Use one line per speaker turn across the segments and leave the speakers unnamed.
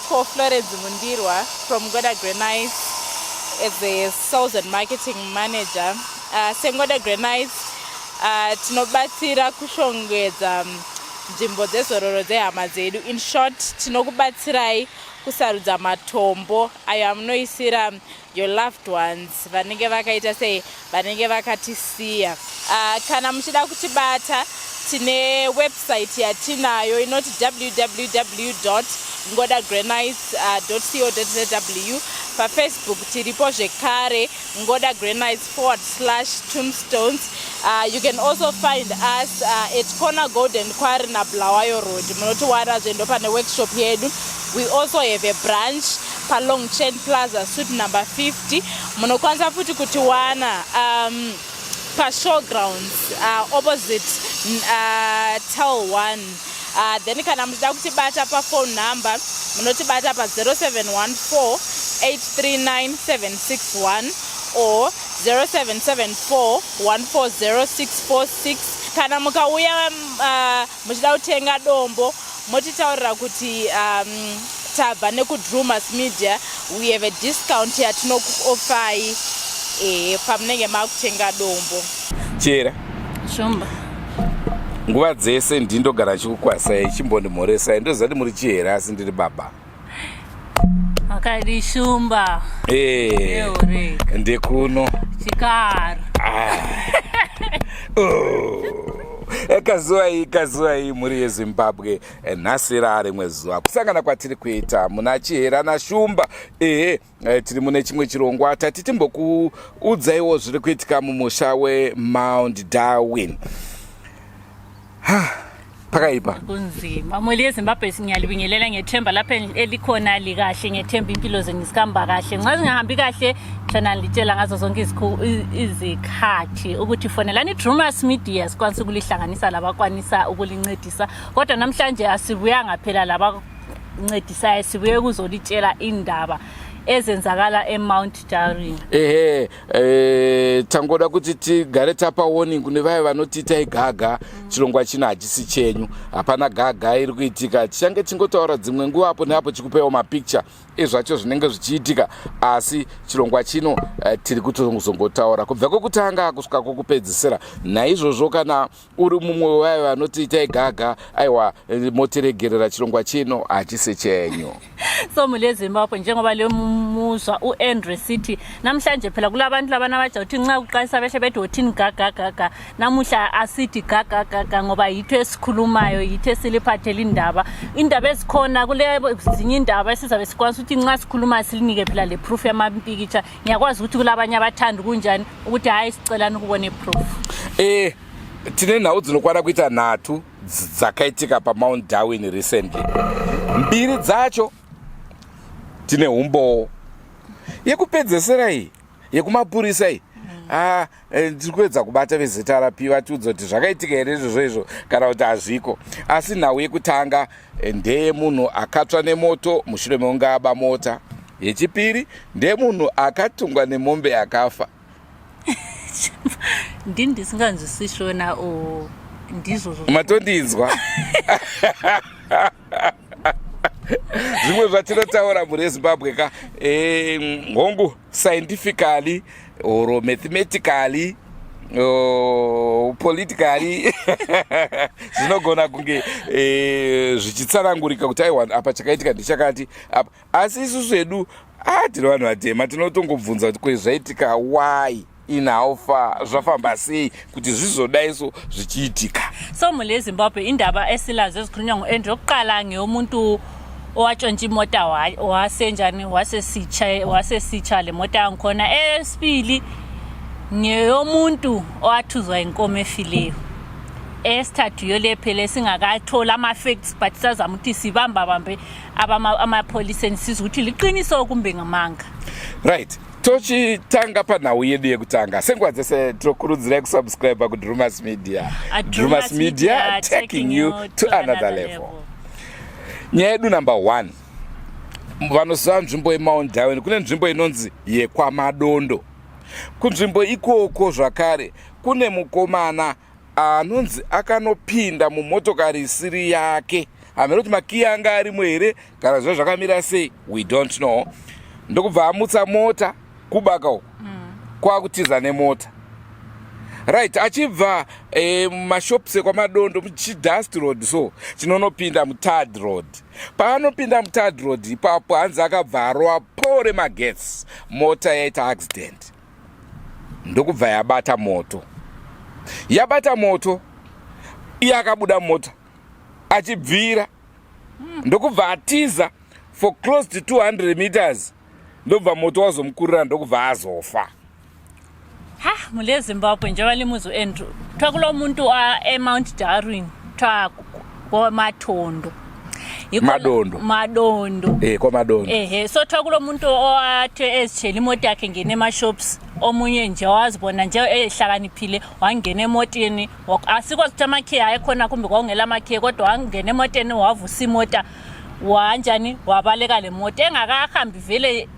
For Florence Mundirwa from Goda Granites as a sales and marketing manager. Sengoda Granites tinobatsira kushongedza nzvimbo dzezororo dzehama dzedu. In short, tinokubatsirai kusarudza matombo ayo amunoisira your loved ones vanenge vakaita sei vanenge vakatisiya. Kana muchida kutibata tine website yatinayo inoti www.ngodagranites.co.zw. Facebook tiripo zvekare Ngoda Granites /tombstones. You can also find us at Corner Golden Quarry na Blawayo Road. Munotiwana zvendo pane workshop yedu. We also have a branch Palong Chain Plaza suite number 50. Munokwanisa futi kutiwana pa showgrounds opposite Tel 1. Then kana muchida kutibata pa phone number munotibata pa 0714-839-761 or 0774-140646. Kana mukauya muchida kutenga dombo motitaurira kuti tabva neku-Drewmas Media, we have a discount yatinokuofai pamunenge makutenga dombo.
Chera
Shumba
nguva dzese ndindogara chikukwasai chimbondimhoresai ndozati muri chihera asi ndiri baba
akadi shumba
ndekuno
chikara
kazuva iyi muri yeZimbabwe nhasi rari mwezuva kusangana kwatiri kuita muna chihera nashumba tiri mune chimwe chirongwa tati timbokuudzaiwo zviri kuitika mumusha weMount Darwin. Pakaipa
kunzima muli yeZimbabwe singiyalibingelela ngethemba lapha elikhona likahle ngethemba impilo zenu zikamba kahle nxa zingahambi kahle chana litshela ngazo zonke izikhathi ukuthi fonelani Drewmas Media sikwanisa ukulihlanganisa labakwanisa ukulincedisa kodwa namhlanje asibuyanga phela labancedisayo sibuye kuzolitshela indaba ezenzakala eMount Darwin.
Tangoda kuti tigare tapa warning kune vaye vanotita igaga chirongwa chino hachisi chenyu hapana gaga iri kuitika tichange tingotaura dzimwe nguva apo neapo chikupewa mapicture ezvacho zvinenge zvichiitika asi chirongwa chino tiri kutozongotaura kubva kwekutanga kusvika kwokupedzisira. Naizvozvo kana uri mumwe wevaye vanotita igaga aiwa motiregerera chirongwa chino hachisi chenyu.
So mule Zimbabwe njengoba le muzwa uAndrew City namhlanje phela kulabantu labana baja uthi nxa uqalisa behle bethi uthini gaga namuhla asithi gaga ngoba yitho esikhulumayo yitho esiliphathela indaba ezikhona kule zinye indaba esizabe sikwazi ukuthi nxa sikhuluma silinike phela le proof yamampikitsha. Ngiyakwazi ukuthi kulabanye abathanda kunjani ukuthi hayi sicelana ukubona proof.
Tine nhau dzinokwana kuita nhatu dzakaitika paMount Darwin recently. Mbiri dzacho tine umbo yekupedzesera iyi yekumapurisa iyi tiri kuedza kubata vezita rapi vatiudza kuti zvakaitika here izvozvo kana kuti hazviko. Asi nhau yekutanga ndeye munhu akatsva nemoto mushure mekunge aba mota. Yechipiri ndeye munhu akatungwa nemombe yakafa.
Ndini ndisinganzwisishona ndizvo
matondinzwa zvimwe zvatinotaura muri Zimbabwe ka hongu scientifically or mathematically politically zvinogona kunge zvichitsanangurika kuti aiwa apa chakaitika ndichakati apa asi isusu zvedu tiri vanhu vatema tinotongobvunza kuti kwezvaitika why in how far zvafamba sei kuti zvizodaiso zvichiitika.
So mule Zimbabwe indaba esilazo ezikhulunywa ngoAndrew oqala ngeyomuntu owatshontsha imota wasenjani wasesitsha le mota yankhona. Esibili ngeyomuntu owathuzwa inkomo efileyo. Esithathu yolephele singakathola ama-facts but sazama ukuthi sibambabambe amapolice sizwe ukuthi liqiniso kumbe ngamanga.
Right. Tochitanga panhau yedu yekutanga senguva dzese tinokurudzirai kusubscribe kuDrewmas Media. Drewmas Media taking you to another level. Nyaya yedu number 1 vanoziva nzvimbo yeMount Darwin kune nzvimbo inonzi yekwamadondo. Kunzvimbo ikoko zvakare kune mukomana anonzi akanopinda mumotokari isiri yake hamene kuti makiyi anga arimo here kana zvo zvakamira sei, we don't know. Ndokubva amutsa mota kubaka uko kwakutiza nemota, right. Achibva mashopse kwamadondo muchidust road, so chinonopinda muthird road. Paanopinda muthird road ipapo hanzi akabva arova pore magetsi, mota yaita accident. Ndokubva yabata moto, iye akabuda mota achibvira, ndokubva atiza for close to 200 meters, ndobva moto wazomukurira, ndokubva azofa.
Mule Zimbabwe njengoba limuzo Andrew, kuthiwa kulo muntu eMount Darwin kuthiwa kwamadondo. KwaMadondo. So kuthiwa kulo muntu owathe ezitshela imoto yakhe ngene emashops, omunye nje wazibona nje ehlakaniphile wangena emoteni, asikwazi ukuthi amakhiye ayekhona kumbe kwakungela amakhiye, kodwa wangena emoteni wavusa imota wanjani wabaleka le moto engakahambi vele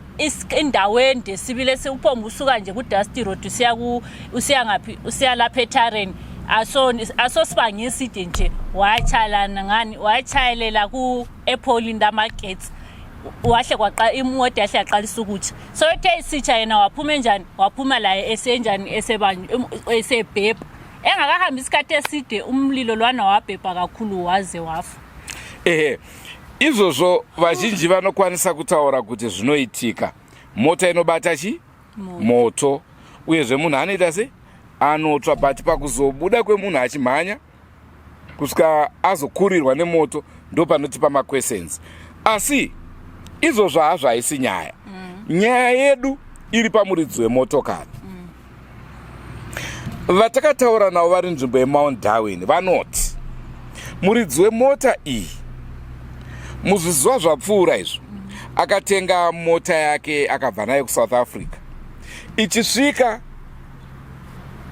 indaweni desibile sewuphomba usuka nje ku-Dusty Road usiya ngaphi, usiya lapha eTareni, asosibanga eside nje wachayelela ku-Epolinda Markets, wahle kwaqa imoto yahle yaqalisa ukuthi. So ethe isitsha yena waphuma enjani, waphuma la esenjani esebhebha, engakahambi isikhathi eside umlilo lwana wabhebha kakhulu waze wafa.
Izvozvo vazhinji vanokwanisa kutaura kuti zvinoitika. Mota inobata moto, uyezve munhu anoita se anotsva, but pakuzobuda kwemunhu achimhanya kusvika azokurirwa nemoto ndopanotipa maquestions. Asi izvozvo hazvo haisi nyaya. Nyaya yedu iri pamuridzi wemotokari. Vatakataura navo vari nzvimbo yeMount Darwin vanoti muridzi wemota iyi muzvizuva zvapfuura izvo akatenga mota yake akabva nayo kuSouth Africa, ichisvika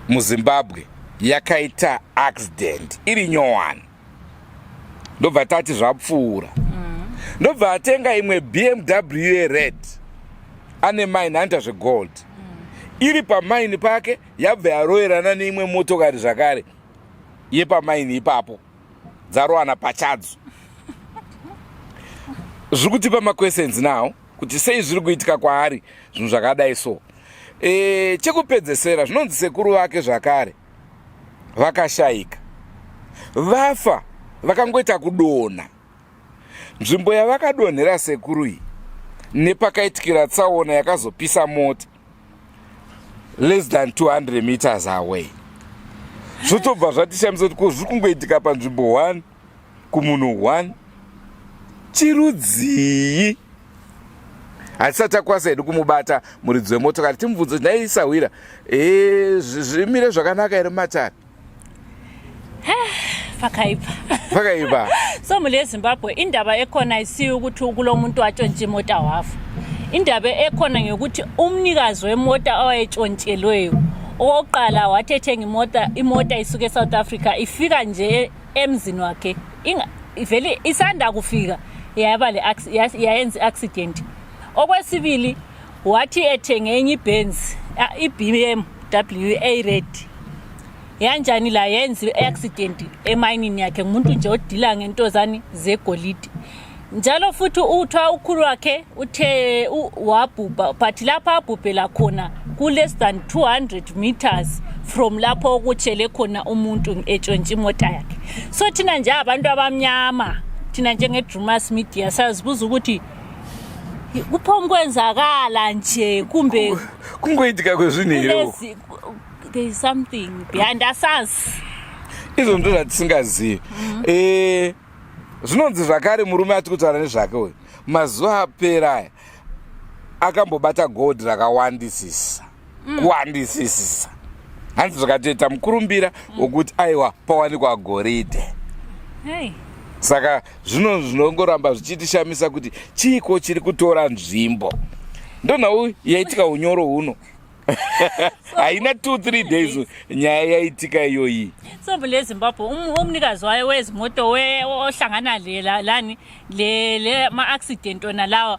muZimbabwe yakaita accident iri nyowani. Ndobva tati zvapfuura. Ndobva atenga imwe BMW red ane mine hunter zvegold, iri pamaini pake yabva yaroerana neimwe motokari zvakare yepamaini ipapo, dzarowana pachadzo. Zviri kutipa maquestions nawo kuti sei zviri kuitika kwaari zvinhu zvakadai so. Chekupedzesera zvinonzi sekuru vake zvakare vakashayika, vafa vakangoita kudonha. Nzvimbo yavakadonhera sekuru iyi nepakaitikira tsaona yakazopisa mota less than 200 meters away. Zvotobva zvatishamisa kuti zviri kungoitika panzvimbo 1 kumunhu 1. Chirudzii hatisati takwanisa hedu kumubata muridzi wemotokari, timubvunze kuti ndaisawira zvimire zvakanaka here mumatare. Fakaipa.
So mule Zimbabwe indaba ekhona isiyo ukuthi kulo muntu watshontsha imota wafa. Indaba ekhona ngokuthi umnikazi wemota owayetshontshelweyo oqala wathethenga imota isuke eSouth Africa, ifika nje emzini wakhe vele isanda kufika yaba yayenza accident. Okwesibili wathi ethenge enye iBenz BMW red, yanjani la yenza accident eminini yakhe ngumuntu nje odila ngentozani zegolide. Njalo futhi uthwa ukhulu wakhe uthe wabhubha, but lapha abhubhela khona ku less than 200 meters from lapho okutshele khona umuntu etshontsha imota yakhe. So thina nje abantu abamnyama, thina njenge Drewmas media sazibuza ukuthi kuphom kwenzakala nje kumbe
kungoitika kwezvinhiro,
there is something behind us.
Izvo ndo zvatisingazivi. Zvinonzi zvakare murume ati kutaura nezvake uyu mazuva apera aya akambobata gold rakawandisisa kuwandisisa, hanzi zvakatoita mukurumbira wokuti aiwa pawanikwa goridhe. Saka zvino zvinongoramba zvichitishamisa kuti chiko chiri kutora nzvimbo. Ndonhau yaitika unyoro huno haina 2-3 days nyaya yaitika iyoyi.
So mule Zimbabwe umnikazi waye wezimoto ohlangana lani le ma accident ona lawa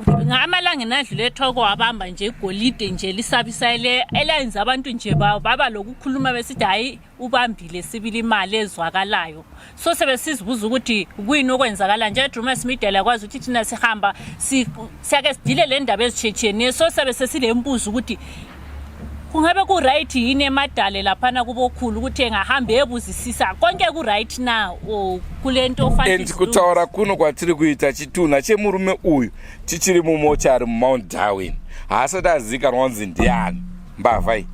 ngamalanga enadlule ethoko wabamba nje igolide nje lisabisele elenza abantu nje baba lokukhuluma besithi hayi ubambile sibili imali ezwakalayo so sebesizibuza ukuthi kuyini okwenzakala nje Drewmas media lakwazi ukuthi thina sihamba siyake sidile le ndaba ezitshetshiyeneyo so sebesesilemibuzo ukuthi kungabe ku right yini emadale laphana kubokhulu ukuthi engahamba ebuzisisa konke ku right na kulento ofanele
kutaura kuno kwatiri kuita chituna chemurume uyu chichiri mumochari Mount Darwin hasati azikanwa kunzi ndiani mbavha iyi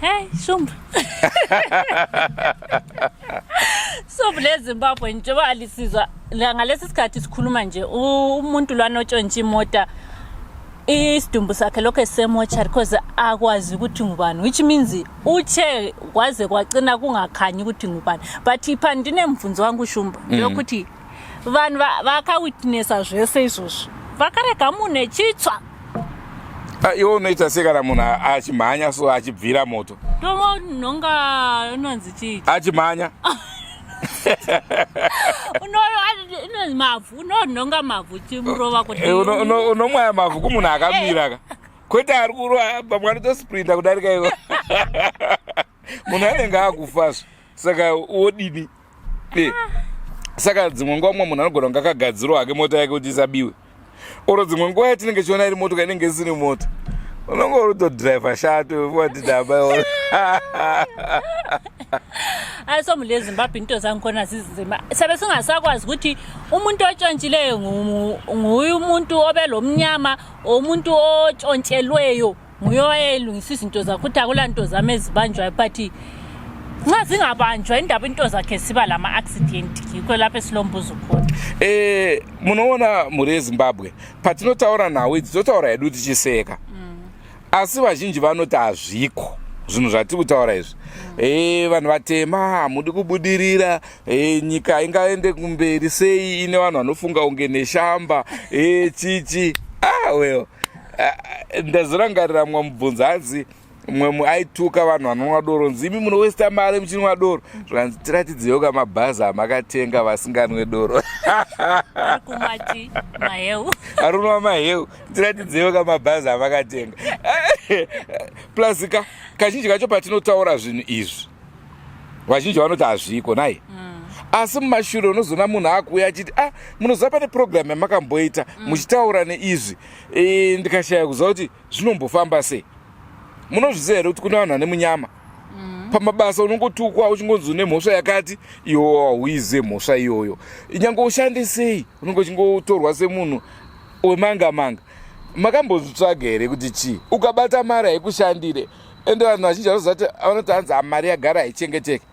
hey shumba so vule Zimbabwe njengoba alisizwa ngalesi sikhathi sikhuluma nje umuntu lwanotshontsha imota isidumbu sakhe lokho esemochari because akwazi ukuthi ngubani which means uche kwaze kwacina kungakhanyi ukuthi ngubani but iphandine mfunzo wangu shumba lokuthi vanhu vaka witnessa zvese izvozvo vakarega munhu echitsva
iwo unoita sekana munhu achimhanya so achibvira moto
nonga unonzi chii
achimhanya
mavhu unononga mavhu chimurova kuti
unomwaya mavhu kumunhu akamira ka kwete ari kurwa pamwe anotosprinta kudarika iwo munhu anenge akufazvo saka wodini saka dzimwe nguva mwe munhu anogona kunge akagadzirwa hake mota yake kuti isabiwe oro dzimwe nguva yatinenge chiona iri moto kainenge isiri moto unonge urutodhiraivha shato watidaba
so mule Zimbabwe into zangikhona zizima sabe singasakwazi ukuthi umuntu otshontshileyo nguye umuntu obelomnyama umuntu otshontshelweyo nguye oyelungisa izinto zakhe ukuthi akulanto zami ezibanjwayo but nxa zingabanjwa indaba into zakhe siba lama accident yikho lapho esilombuzo khona
munoona muri Zimbabwe patinotaura nawo idzotaura yedu tichiseka asi vazhinji vanoti hazviko zvinhu zvati kutaura izvi vanhu vatema hamudi kubudirira nyika ingaende kumberi sei ine vanhu vanofunga unge neshamba chichi well ndazorangarira mumwe mubvunzanzi mumwe aituka vanhu vanonwa doro nzimi munowesta mari muchinwa doro zvanzi tiratidziwo kamabhazi amakatenga vasinganwe doro
kumati maheu
arunwa maheu tiratidziwo kamabhazi amakatenga plus kazhinji kacho patinotaura zvinhu izvi vazhinji vanoti hazviko nai asi mumashure unozona munhu akuuya achiti munoziva pane programu yamakamboita muchitaura neizvi ndikashaya kuziva kuti zvinombofamba sei munozviziva here kuti kuna vanhu vane munyama pamabasa unongotukwa uchingonzi une mhosva yakati iwo hauize mhosva iyoyo nyange ushande sei unonge uchingotorwa semunhu wemanga makambozvitsvaga here kuti chii ukabata mari haikushandire ende vanhu vazhinji vanozati vanoti hanzi mari yagara haichengeteke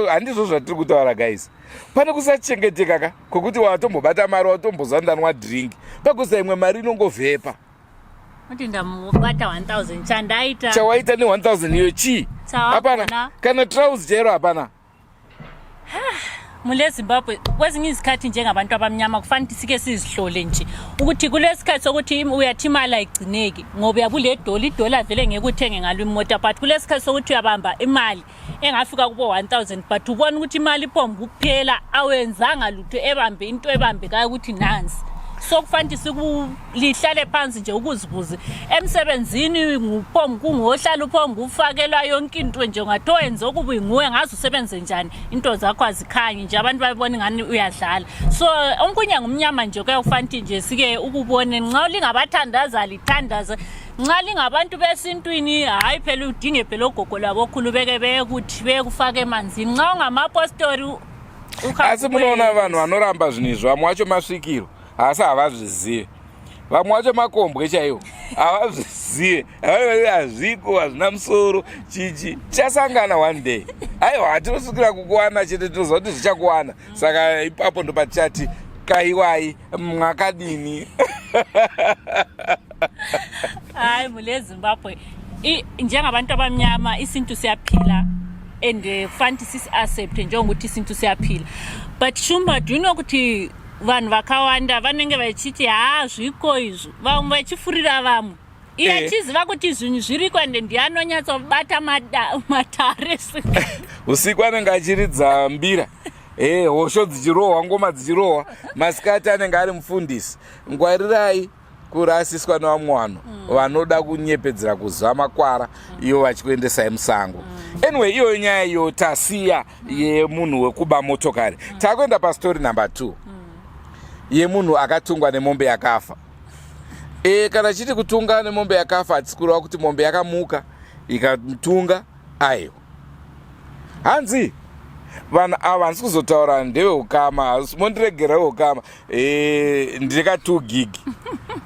handizvo zvatiri kutaura guys pane kusachengeteka ka kwokuti watombobata mari watombozandanwa drink pakusa imwe mari inongovhepa
kuti ndamubata 1000 chandaita
chawaita ne 1000 iyo chii hapana kana trouser chero hapana
mule Zimbabwe kwezinye izikhathi njengabantu abamnyama kufanele tisike sizihlole nje ukuthi kulesikhathi sokuthi uyathi imali ayigcineki ngoba yabule idola vele ngeke uthenge ngalo imoto but kulesikhathi sokuthi uyabamba imali engafika kubo 1000 but ubona ukuthi imali ipomba kuphela awenzanga lutho ebambe into ebambekayo ukuthi nansi so kufanele sikulihlale phansi nje ukuzibuza emsebenzini ngupomba kungohlala upomba ufakelwa yonke into nje ngathi wenza okubi nguwe ngazi usebenze njani into zakho azikhanye nje abantu bayibona ngani uyadlala so onkunya ngumnyama nje kuyakufanele nje sike ukubone nxa lingabathandaza lithandaza nxa lingabantu besintwini hayi phela udinge phela ogogo labo khulubeke bekuthi bekufaka emanzini nxa ungamapostori
asi munoona vanhu vanoramba zvinhu izvi vamwe vacho masvikiro asi havazvizive vamwe vacho makombwe chaiwo havazvizive hazviko hazvina musoro chichi chasangana one day aiwa hatinosvikira kukuwana chete tinoziva kuti zvichakuwana saka ipapo ndo patichati kaiwai mwakadini
hayi mule Zimbabwe njengabantu abamnyama isintu siyaphila and fanti sisi-accept njengokuthi isintu siyaphila but Shumba do you know ukuthi vanhu vakawanda vanenge vachiti zviko izvo vamwe vachifurira vamwe iyachiziva kuti zvinhu zviriko ende ndianonyatsobata matare
usiku anenge achiridza mbira hosho dzichirohwa ngoma dzichirohwa masikati anenge ari mufundisi ngwarirai kurasiswa nevamwe vanhu vanoda kunyepedzera kuziva makwara iyo vachikuendesai musango. Anyway, iyo nyaya iyo tasiya yemunhu wekuba motokari. Takuenda pastori number 2 yemunhu akatungwa nemombe yakafa. Kana chiti kutunga nemombe yakafa hatisi kureva kuti mombe yakamuka ikamutunga aiwa. Hanzi vanhu ava handisi kuzotaura ndeveukama, mondiregera veukama, ndika 2 gig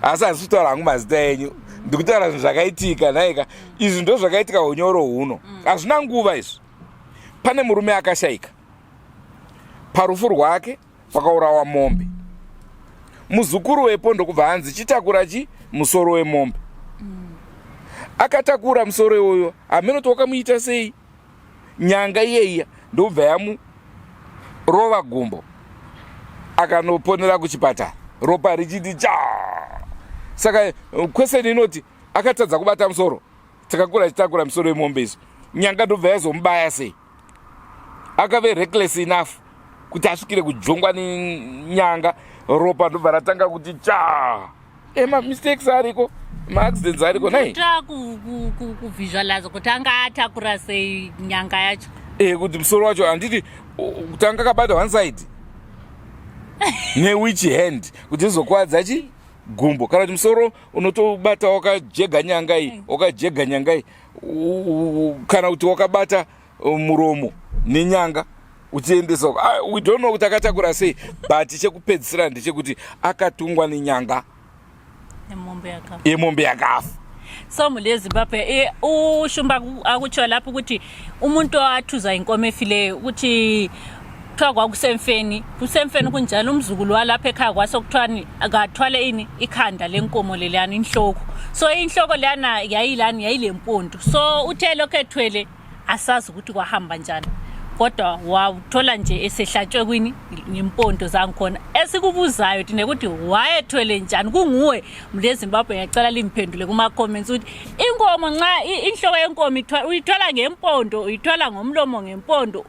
asi handisi kutaura hangu mazita enyu, ndikutaura zvinhu zvakaitika nhaika. Izvi ndo zvakaitika unyoro huno, hazvina nguva izvi. Pane murume akashayika, parufu rwake pakaurawa mombe. Muzukuru wepo ndokubva hanzi chitakura musoro wemombe. Akatakura musoro iwoyo, hamenoti wakamuita sei? Nyanga iyeya ndobva yamurova gumbo akanoponera kuchipatara, ropa richiti cha. Saka kweseni inoti akatadza kubata musoro, takakura chitakura musoro wemombe izvo, nyanga ndobva yazomubaya sei? Akave reckless enough kuti asvikire kujongwa nenyanga, ropa ndobva ratanga kuti cha. Mistakes ariko, accidents ariko nai.
Kuvisualize kuti anga atakura sei nyanga yacho.
Kuti musoro wacho handiti kutanga akabata one side which hand kuti izokwadza gumbo, kana kuti musoro unotobata wakajega nyanga iyi, wakajega nyanga iyi, kana kuti wakabata muromo nenyanga uchiendesa. We don't know kuti akatakura sei, but chekupedzisira ndechekuti akatungwa nenyanga yemombe yakafa.
So mule Zimbabwe ushumba akutsho lapho ukuthi umuntu owathuza inkomo efileyo ukuthi kuthiwa kwakusemfeni kunjalo umzukulu walapha ekhaya kwasokuthiwani akathwale ikhanda lenkomo leliyana inhloko. So inhloko leyana yayilempundu. So uthe lokho ethwele asazi ukuthi kwahamba njani, kodwa wawuthola nje esehlatshwe ngempondo zangikhona. Esikubuzayo thina ukuthi wayethwele njani, kunguwe mle Zimbabwe. Ngiyacela limphendule kuma comments ukuthi inkomo nxa inhloko yenkomo uyithola ngempondo, uyithola ngomlomo ngempondo.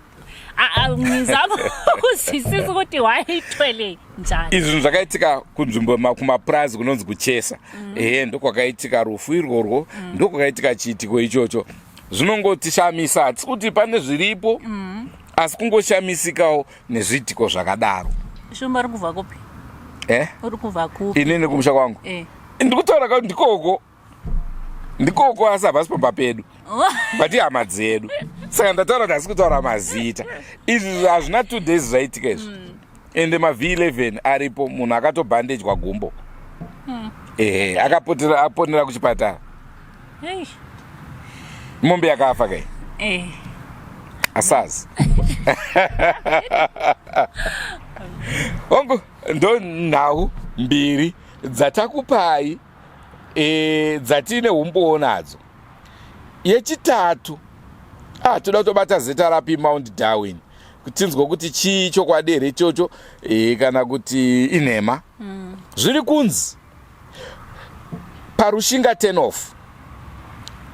Ngizama ukuzwisisa ukuthi wayethwele njani.
Izvinhu zvakaitika kunzvimbo kumaprazi kunonzi kuchesa, ndokwakaitika rufu irworwo, ndokwakaitika chiitiko ichocho. Zvinongotishamisa, hatisi kuti pane zviripo, asi kungoshamisikawo nezviitiko zvakadaro.
Shumba uri kubva kupi? Uri kubva kupi?
Inini kumusha kwangu. Ndikutaura kuti ndikoko asi havasi pamba pedu, bati hama dzedu. Saka ndataura kuti hasi kutaura mazita. Izvi hazvina 2 days zvaitika izvi, ende ma-V11 aripo, munhu akatobhandejwa gumbo, akaponera kuchipatara. Mombe yakafa kai? Asazi. Ongo ndo nhau mbiri dzatakupai dzatine umbowo nadzo. Yechitatu toda kutobata zita rapi Mount Darwin kutinzwa kuti chii chokwadere ichocho, kana kuti inhema. Zviri kunzi parushinga turn-off,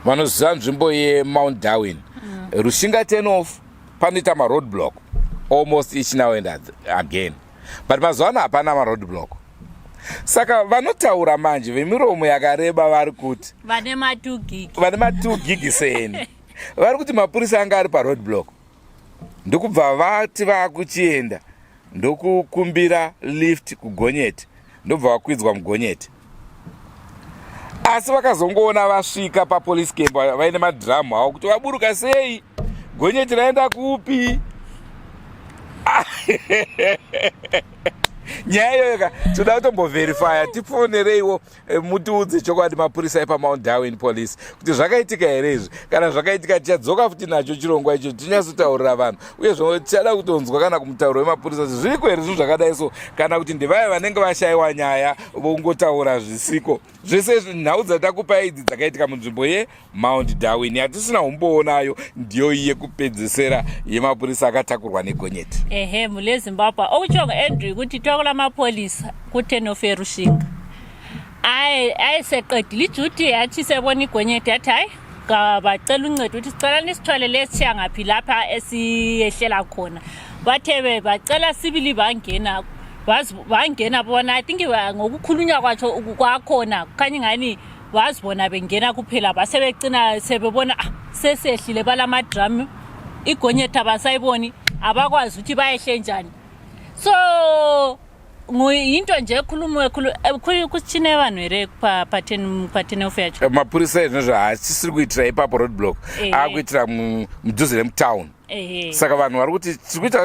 vanoziva nzvimbo yeMount Darwin, rushinga turn-off panoita maroadblock almost each now and again, but mazuva ano hapana maroadblock. Saka vanotaura manje vemiromo yakareba vari kuti
vane
ma2 gig seni vari kuti mapurisa anga ari paroadblock, ndokubva vati vakuchienda ndokukumbira lift kugonyeti, ndobva vakwidzwa mugonyeti. Asi vakazongoona vasvika papolice camp vaine madhiramu avo kuti vaburuka sei, gonyeti raenda kupi. Nyaya iyoyo toda kutomboverifya, tifonereiwo mutiudze chokwadi mapurisa epaMount Darwin police kuti zvakaitika here izvi. Kana zvakaitika tichadzoka futi nacho chirongwa icho tinyazotaurira vanhu, uye tichada kutonzwa kana kumutauro wemapurisa kuti zviriko here zvinhu zvakadai so, kana kuti ndevaya vanenge vashayiwa nyaya vongotaura zvisiko. Zvese nhau dzatakupa idzi dzakaitika munzvimbo yeMount Darwin. Hatisina umboonayo, ndiyo yekupedzesera yemapurisa akatakurwa negonyeti.
Mule Zimbabwe okuchonga Andrew kuti tokola mapolisa ku10 Rushinga ayiseqedile iduty yathi sebona igonyeti yathi hayi bacela uncedo ukuthi sicela nisithwale lesithiya ngaphi lapha esiyehlela khona. bathe bacela sibili bangena bona I think ngokukhulunywa kwakhona kukhanya ingani wazibona bengena kuphela basebecina sebebona sesehlile balamadrum igonyetha basayiboni abakwazi ukuthi bayehle njani so into nje ekhulumwe kuchine vanhu ere patene ofeacho
mapurisa izvozvo hatisiri kuitira ipapo roadblock akuitira mudhuze nemutown saka vanhu vari kuti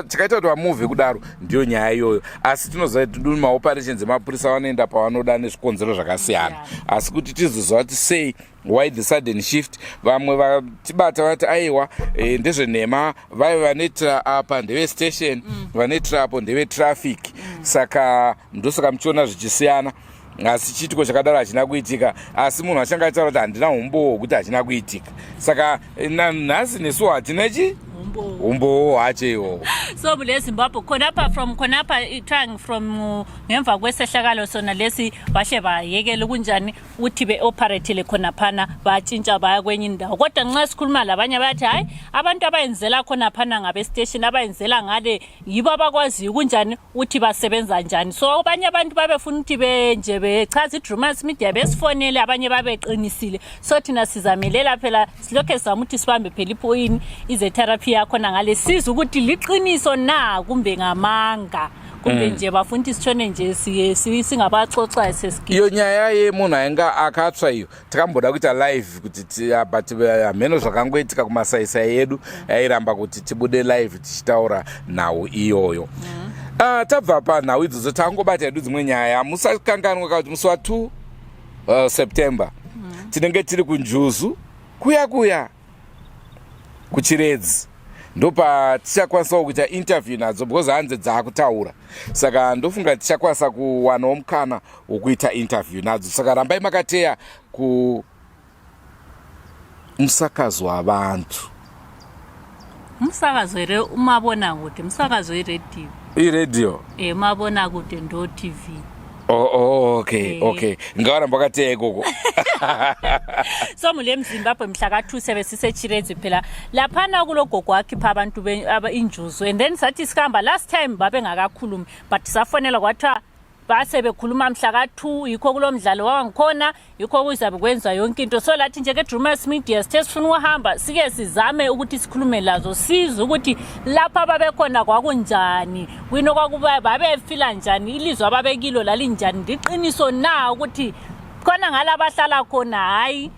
tikaita kuti vamuvhe kudaro ndiyo nyaya iyoyo asi tinoziva kuti tiri maoperations emapurisa vanoenda pavanoda nezvikonzero zvakasiyana asi kuti tizoziva kuti sei why the sudden shift vamwe vatibata vati aiwa ndezvenhema vaive vanoitira apa ndeve station vanoitira apo ndeve traffic saka ndosaka muchiona zvichisiyana asi chitiko chakadaro hachina kuitika asi munhu achanga achitaura kuti handina umbowo hwekuti hachina kuitika saka nhasi nesu hatinachi umbowo hwacho iwowo
so mule Zimbabwe khonapha trying from ngemva kwesehlakalo sona lesi bahle bayekela kunjani uthi beoperatele khonaphana batshintsha baya kwenye indawo kodwa nxa sikhuluma labanye bathi hayi abantu abayenzela khonaphana ngabe station abayenzela ngale yibo abakwazi kunjani uthi basebenza njani so abanye abantu babefuna ukuthi benje bechaza iDrewmas media besifonele abanye babeqinisile so thina sizamelela phela silokhe samuthi sibambe phela ipoint ize therapy yakhona ngale siza ukuthi liqiniso na kumbe ngamanga kumbe nje bafuna isitshone nje singabaxoxa sesikini
iyo nyaya yemunhu ainga akatsva iyo takamboda kuita live kuti but mheno zvakangoitika kumasaisai edu airamba kuti tibude live tichitaura nhau iyoyo tabva panhau idzodzo tangobata edu dzimwe nyaya musakanganwa kuti musi wa2 September tinenge tiri kunjuzu kuya kuchiredzi ndopa tichakwanisa kuita interview nadzo because hanze dzakutaura saka ndofunga tichakwanisa kuwanawo mukana wokuita interview nadzo saka rambai makateya musakazo wavantu
musakazo ere umabona kuti musakazo iredio
iredio
mabona kuti ndo TV
okay ngawara mbakateya ikoko
so mule Zimbabwe mhla ka2 sebesisechiredzi phela laphana kulogogo wakhipha abantu injuzo and then sathi sikhamba last time babengakakhulumi but safonela kwathiwa base bekhuluma mhla ka2 yikho kulomdlalo wangikhona yikho kuzabe kwenza yonke into so lathi nje ke Drewmas media sithe sifuna uhamba sike sizame ukuthi sikhulume lazo siza ukuthi lapha babekhona kwakunjani kwino kwakuba babefila njani ilizwe ababekilo lalinjani ndiqiniso na ukuthi khona ngalabahlala khona hayi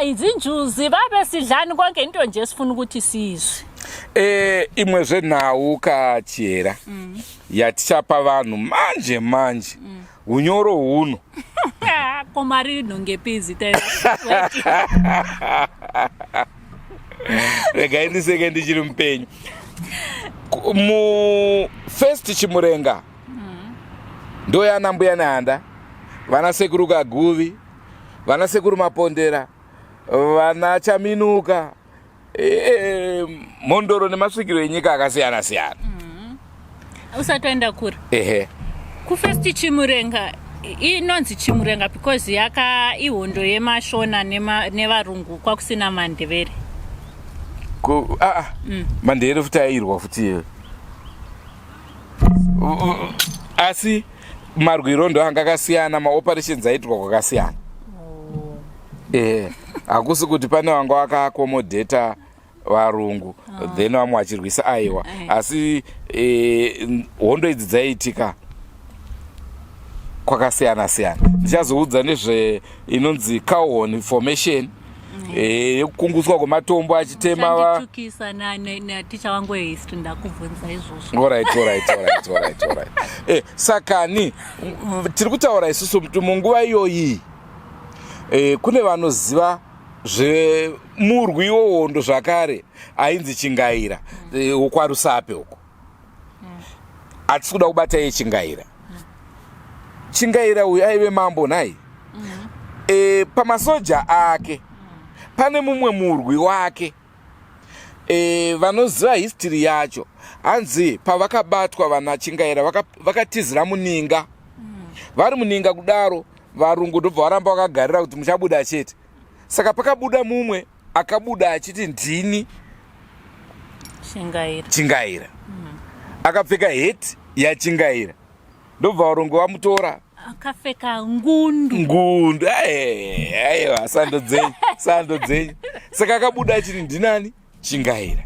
izinjuzi babe sidlani konke into nje sifuna ukuthi sizwe
imwe zvenhau kachera yatichapa vanhu manje unyoro huno
komarino ngepizi
regai ndiseke ndichiri mupenyu first chimurenga ndoyana mbuya nehanda vana sekuru kaguvi vana sekuru mapondera vana chaminuka mondoro nemasvikiro enyika akasiyana
usatoenda kuri kufesti chimurenga inonzi chimurenga because ihondo yemashona nevarungu kwakusina mandevere
mandevere futi airwa futi asi marwiro ndo anga akasiyana maoperations aitwa kwakasiyana hakusi kuti pane wanga wakaakomodheta varungu then vamwe vachirwisa aiwa asi hondo idzi dzaiitika kwakasiyana ndichazoudza nezve inonzi cowhorn formation yekukunguswa kwematombo achitema
ticha wangu wehistory ndakubvunza izvozvo
alright sakani tiri kutaura isusu munguva iyoyi kune vanoziva zvemurwi wehondo zvakare ainzi Chingaira wokwarusape uko hatisi kuda kubata iye Chingaira uyu aive mambo nai pamasoja ake pane mumwe murwi wake vanoziva history yacho hanzi pavakabatwa vana Chingaira vakatizira muninga vari muninga kudaro varungu ndobva varamba vakagarira kuti muchabuda chete saka pakabuda mumwe akabuda achiti ndini Chingaira. Akapfeka heti yaChingaira. Ndobva varongo vamutora.
Akapfeka ngundu.
Aiwa, sando dzenyu. Saka akabuda achiti ndinani? Chingaira.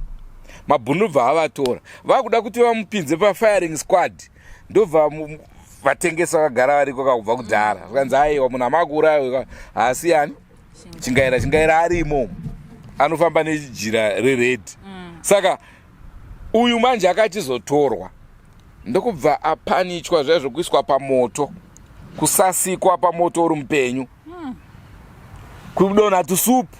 Mabhunu avatora. Vakuda kuti vamupinze pafiring squad. Ndobva vatengesa vakagara variko kakubva kudhara. Vakanzi aiwa munhu amakuuraya asi yani Chingaira arimo. Anofamba nejira rered. Saka uyu manje akachizotorwa. Ndokubva apanichwa zvaizvokuiswa pamoto. Kusasikwa pamoto uri mupenyu. Kudonha tusupu.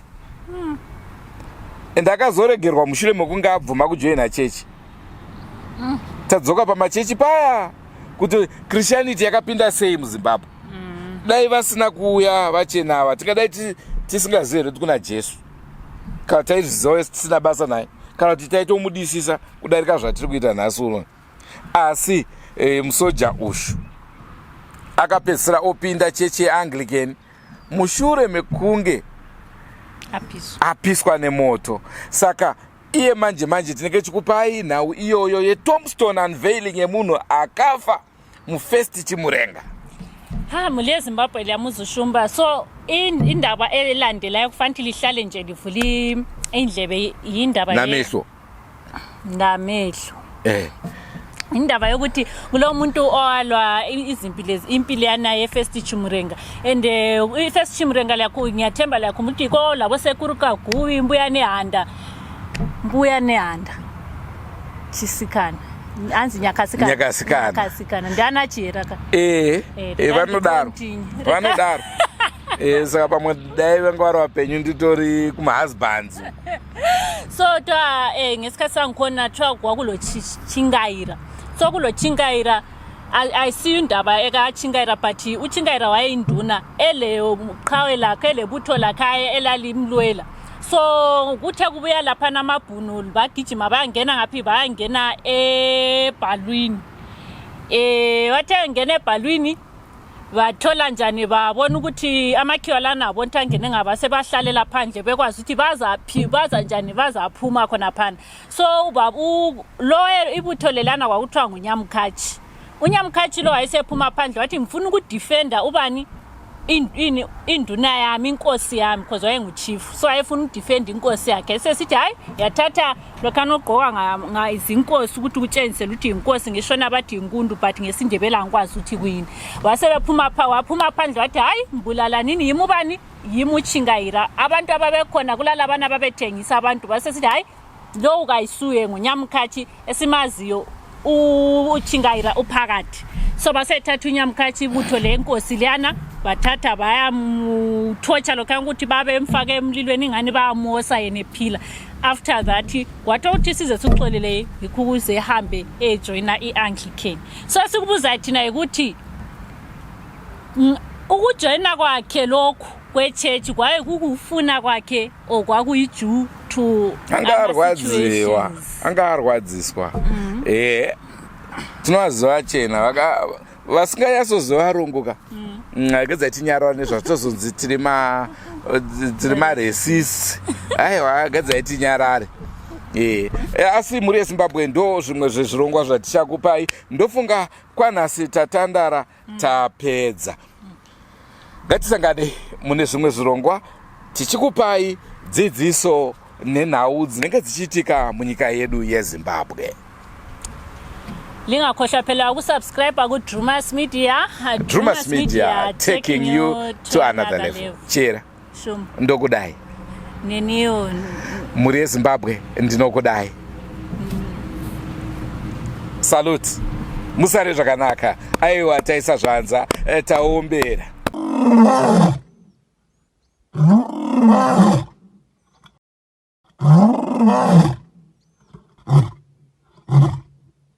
Ende akazoregerwa mushure mekunge abvuma kujoina chechi. Tadzoka pamachechi paya kuti Christianity yakapinda sei muZimbabwe. Dai vasina kuuya vachena ava tikadai tisingazivi kuti kuna Jesu. Kana taizviziva tisina basa naye. Kana kuti taitomudisisa kudarika zvatiri kuita nhasi uno. Asi musoja ushu akapedzisira opinda chechi yeAnglican mushure mekunge apiswa nemoto. Saka iye manje tinenge chikupai nhau iyoyo yeTombstone unveiling yemunhu akafa mufirst Chimurenga.
Muli yeZimbabwe liyamuzushumba. So indaba elandelayo kufanele ihlale nje livuli indlebe yindaba
namehlo.
Indaba yokuthi kulo muntu owalwa impilo yanaye first Chimurenga. And first Chimurenga lakho ngiyathemba lakho ukuthi ko labo sekuruka guwi mbuya nehanda chisikana anzi nyakasikana ndana chira ka
vanodaro saka pamwe dai vangwara vapenyu nditori kumahusbands.
So ngesikhathi sangikhona twa kwakulo Chingaira. So kulo Chingaira I see indaba ekaChingaira but uChingaira wayinduna eleyo qhawe lakhe lebutho lakhe elalimlwela. So kuthe kubuya lapha namabhunu bagijima bayangena ngaphi bayangena ebhalwini. Wathe ngene ebhalwini bathola njani babona ukuthi amakhiwa lana abonta ngene ngabase bahlalela phandle bekwazi ukuthi baza njani bazaphuma khona phana. So babu lo ibutho lelana kwakuthiwa nguNyamkhathi. uNyamkhathi lo wayesephuma phandle wathi ngifuna ukudefenda ubani induna yami inkosi yami because wayenguchief. So ayefuna ukudefend inkosi yakhe sesithi hayi yathatha lokhana ogqoka izinkosi ukuthi ukutshenzisela ukuthi inkosi ngishona bathi inkundu but ngesindebela ngikwazi ukuthi kuyini. Waphuma phandle wathi hayi mbulala nini yimubani yimuChingaira. Abantu ababekhona kulala abana ababethengisa abantu basesithi hayi lo ukayisuye nguNyamkhathi esimaziyo uChingaira uphakathi. So basethatha uNyamkhathi ibutho lenkosi liyana bathatha bayamthotsha lokhana ukuthi babe emfake emlilweni ingani bayamosa yena ephila. After that kwathi uthi size sixolele ukuze ehambe ejoina iAnglican. So sikubuza thina ukuthi ukujoina kwakhe lokho kweChurch kwaye kukufuna kwakhe okwakuyiju to
angarwadziswa. Tinowaziva chena vasinganyasozovarongoka ngagedza tinyarara nezvatozonzi tiri maracist. Aiwa agedza tinyarare. Asi muri yeZimbabwe ndo zvimwe zvezvirongwa zvatichakupai. Ndofunga kwanhasi tatandara tapedza. Ngatisangane mune zvimwe zvirongwa tichikupai dzidziso nenhau dzinenge dzichiitika munyika yedu yeZimbabwe.
Lingakhohlwa phela ukusubscribe ku Drewmas Media.
Drewmas Media taking you to another level. Chera.
Shum.
Ndokudai.
Neniyo.
Muri yeZimbabwe ndinokudai. Salute. Musare zvakanaka. Aiwa taisa zvanza taombera.